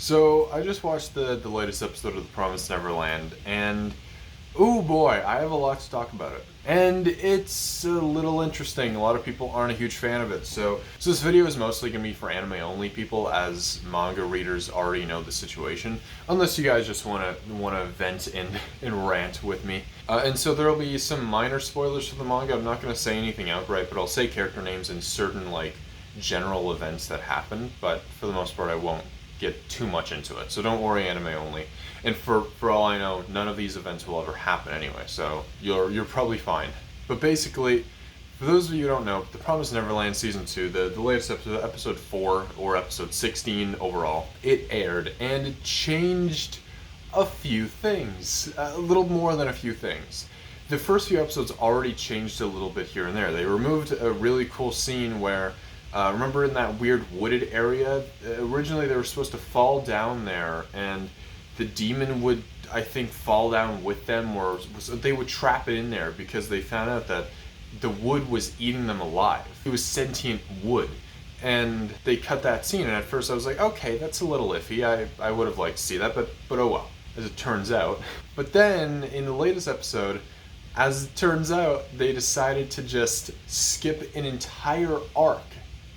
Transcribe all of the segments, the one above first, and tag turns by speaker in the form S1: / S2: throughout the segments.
S1: So I just watched the latest episode of The Promised Neverland, and oh boy, I have a lot to talk about it. And it's a little interesting. A lot of people aren't a huge fan of it. So this video is mostly going to be for anime only people, as manga readers already know the situation. Unless you guys just want to vent and rant with me. And so there will be some minor spoilers for the manga. I'm not going to say anything outright, but I'll say character names and certain general events that happen. But for the most part, I won't get too much into it. So don't worry, anime only. And for all I know, none of these events will ever happen anyway, so you're probably fine. But basically, for those of you who don't know, The Promised Neverland Season 2, the latest episode, episode 4, or episode 16 overall, it aired, and it changed a few things. A little more than a few things. The first few episodes already changed a little bit here and there. They removed a really cool scene where remember in that weird wooded area? Originally they were supposed to fall down there, and the demon would, I think, fall down with them, or they would trap it in there because they found out that the wood was eating them alive. It was sentient wood. And they cut that scene, and at first I was like, okay, that's a little iffy. I would have liked to see that, but oh well, as it turns out. But then, in the latest episode, as it turns out, they decided to just skip an entire arc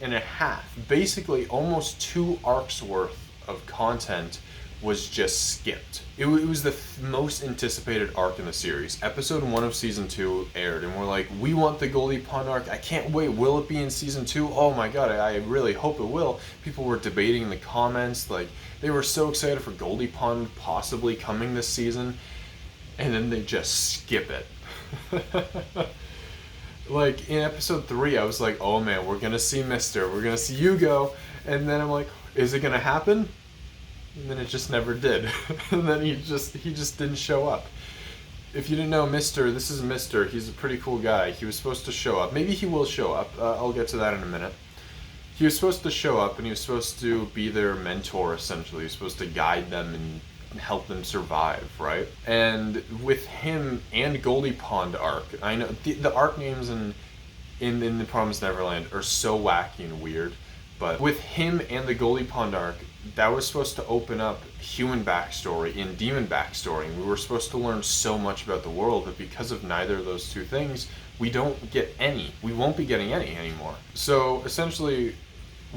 S1: and a half. Basically, almost 2 arcs worth of content was just skipped. It was the most anticipated arc in the series. Episode 1 of Season 2 aired, and we're like, we want the Goldie Pond arc. I can't wait. Will it be in Season 2? Oh my god, I really hope it will. People were debating in the comments, they were so excited for Goldie Pond possibly coming this season, and then they just skip it. In episode 3, I was like, oh man, we're gonna see Mister, we're gonna see Hugo, and then I'm like, is it gonna happen? And then it just never did. And then he just didn't show up. If you didn't know, Mister, this is Mister, he's a pretty cool guy. He was supposed to show up. Maybe he will show up. I'll get to that in a minute. He was supposed to show up, and he was supposed to be their mentor, essentially. He was supposed to guide them and help them survive, right? And with him and Goldie Pond arc, I know the arc names in The Promised Neverland are so wacky and weird, but with him and the Goldie Pond arc, that was supposed to open up human backstory and demon backstory, and we were supposed to learn so much about the world, but because of neither of those two things, we don't get any. We won't be getting any anymore. So essentially,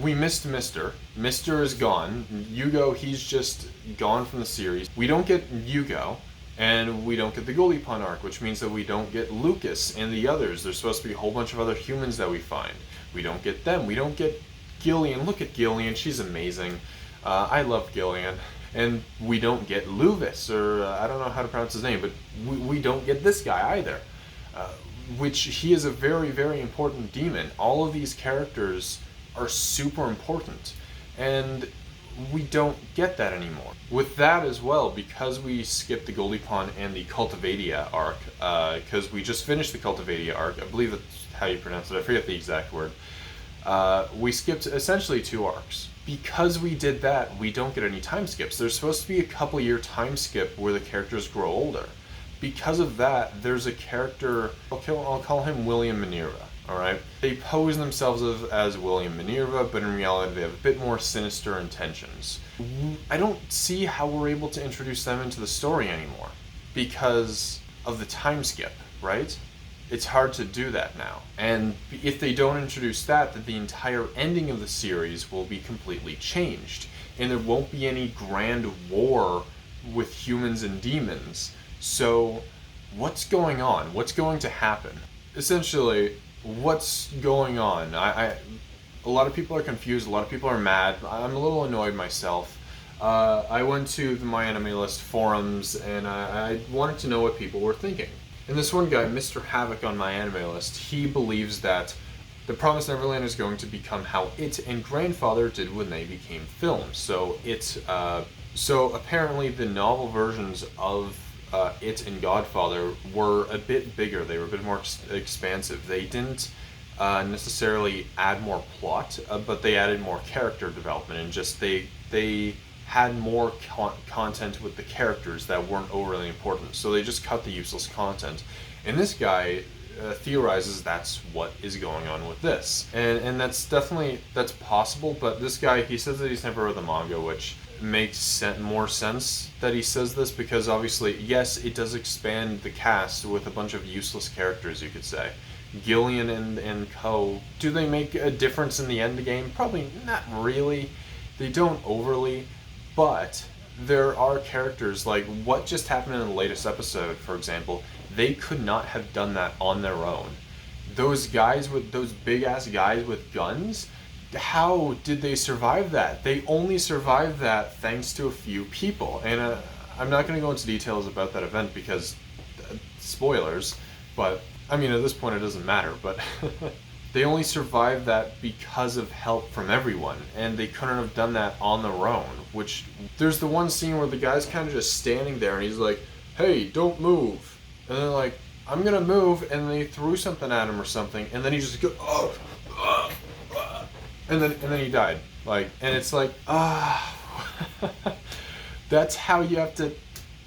S1: we missed Mister. Mister is gone. Hugo, he's just gone from the series. We don't get Hugo, and we don't get the Goldie Pond arc, which means that we don't get Lucas and the others. There's supposed to be a whole bunch of other humans that we find. We don't get them. We don't get Gillian. Look at Gillian. She's amazing. I love Gillian. And we don't get Luvis, or I don't know how to pronounce his name, but we don't get this guy either. Which he is a very, very important demon. All of these characters are super important, and we don't get that anymore. With that as well, because we skipped the Goldie Pond and the Cultivadia arc, because we just finished the Cultivadia arc, I believe that's how you pronounce it, I forget the exact word, we skipped essentially 2 arcs. Because we did that, we don't get any time skips. There's supposed to be a couple year time skip where the characters grow older. Because of that, there's a character, I'll call him William Minerva, alright? They pose themselves as William Minerva, but in reality they have a bit more sinister intentions. I don't see how we're able to introduce them into the story anymore, because of the time skip, right? It's hard to do that now. And if they don't introduce that, then the entire ending of the series will be completely changed. And there won't be any grand war with humans and demons. So, what's going on? What's going to happen? Essentially, what's going on? A lot of people are confused, a lot of people are mad. I'm a little annoyed myself. I went to the My Anime List forums, and I wanted to know what people were thinking. And this one guy, Mr. Havoc on My Anime List, he believes that The Promised Neverland is going to become how It and Grandfather did when they became films. So apparently the novel versions of It and Godfather were a bit bigger. They were a bit more expansive. They didn't necessarily add more plot, but they added more character development, and just they had more content with the characters that weren't overly important. So they just cut the useless content. And this guy theorizes that's what is going on with this. And that's possible, but this guy, he says that he's never read the manga, which makes more sense that he says this, because obviously, yes, it does expand the cast with a bunch of useless characters, you could say. Gillian and co, do they make a difference in the end game? Probably not really. They don't overly, but there are characters like what just happened in the latest episode, for example. They could not have done that on their own. Those guys with those big ass guys with guns, how did they survive that? They only survived that thanks to a few people. And I'm not going to go into details about that event because spoilers, but I mean, at this point it doesn't matter, but they only survived that because of help from everyone, and they couldn't have done that on their own, which, there's the one scene where the guy's kind of just standing there and he's like, hey, don't move. And they're like, I'm gonna move, and they threw something at him or something, and then he just goes, and then he died. Like, and it's like, that's how you have to.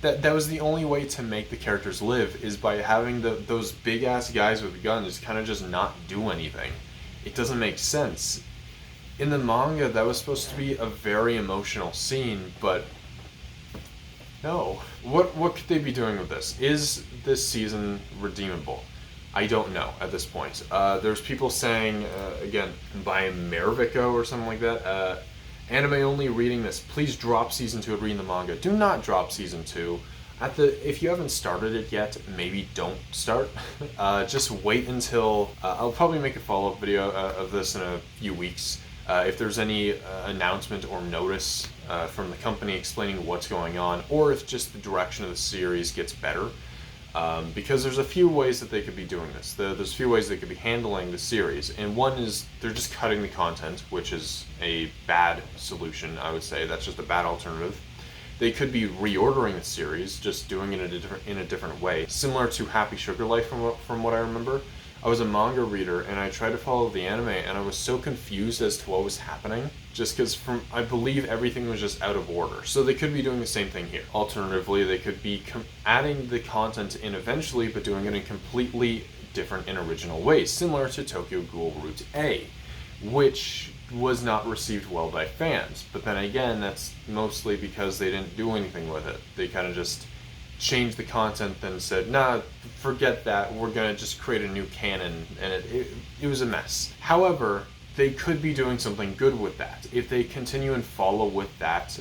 S1: That was the only way to make the characters live, is by having those big ass guys with guns kind of just not do anything. It doesn't make sense. In the manga, that was supposed to be a very emotional scene, but no. What could they be doing with this? Is this season redeemable? I don't know at this point. There's people saying, again, by Mervico or something like that, anime only reading this, please drop season 2 and read the manga. Do not drop season 2. If you haven't started it yet, maybe don't start. Just wait until, I'll probably make a follow-up video of this in a few weeks. If there's any announcement or notice from the company explaining what's going on, or if just the direction of the series gets better. Because there's a few ways that they could be doing this. There's a few ways they could be handling the series, and one is they're just cutting the content, which is a bad solution, I would say. That's just a bad alternative. They could be reordering the series, just doing it in a different way, similar to Happy Sugar Life from what I remember. I was a manga reader and I tried to follow the anime, and I was so confused as to what was happening, just because I believe everything was just out of order. So they could be doing the same thing here. Alternatively, they could be adding the content in eventually, but doing it in completely different and original ways, similar to Tokyo Ghoul Route A, which was not received well by fans. But then again, that's mostly because they didn't do anything with it. They kind of just changed the content, then said, nah, forget that, we're gonna just create a new canon, and it was a mess. However, they could be doing something good with that. If they continue and follow with that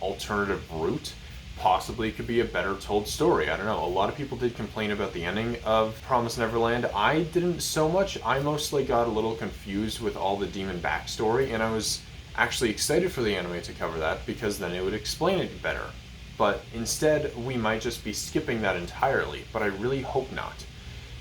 S1: alternative route, possibly it could be a better told story. I don't know. A lot of people did complain about the ending of Promised Neverland. I didn't so much. I mostly got a little confused with all the demon backstory, and I was actually excited for the anime to cover that, because then it would explain it better. But instead, we might just be skipping that entirely, but I really hope not,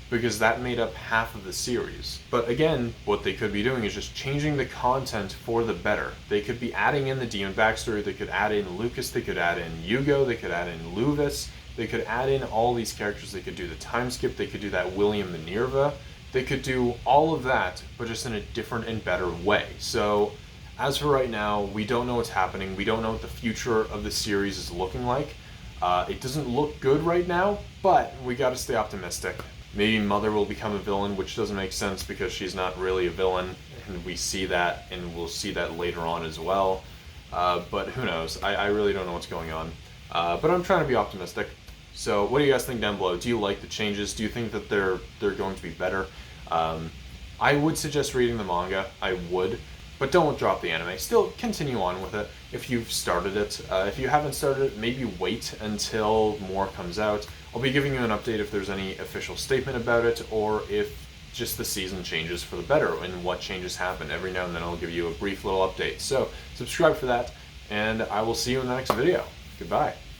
S1: because that made up half of the series. But again, what they could be doing is just changing the content for the better. They could be adding in the demon backstory, they could add in Lucas, they could add in Yugo, they could add in Luvis, they could add in all these characters, they could do the time skip, they could do that William Minerva, they could do all of that, but just in a different and better way. So, as for right now, we don't know what's happening. We don't know what the future of the series is looking like. It doesn't look good right now, but we gotta stay optimistic. Maybe Mother will become a villain, which doesn't make sense because she's not really a villain, and we see that, and we'll see that later on as well. But who knows? I really don't know what's going on. But I'm trying to be optimistic. So what do you guys think down below? Do you like the changes? Do you think that they're going to be better? I would suggest reading the manga. I would. But don't drop the anime. Still continue on with it if you've started it. If you haven't started it, maybe wait until more comes out. I'll be giving you an update if there's any official statement about it, or if just the season changes for the better and what changes happen. Every now and then I'll give you a brief little update. So subscribe for that, and I will see you in the next video. Goodbye.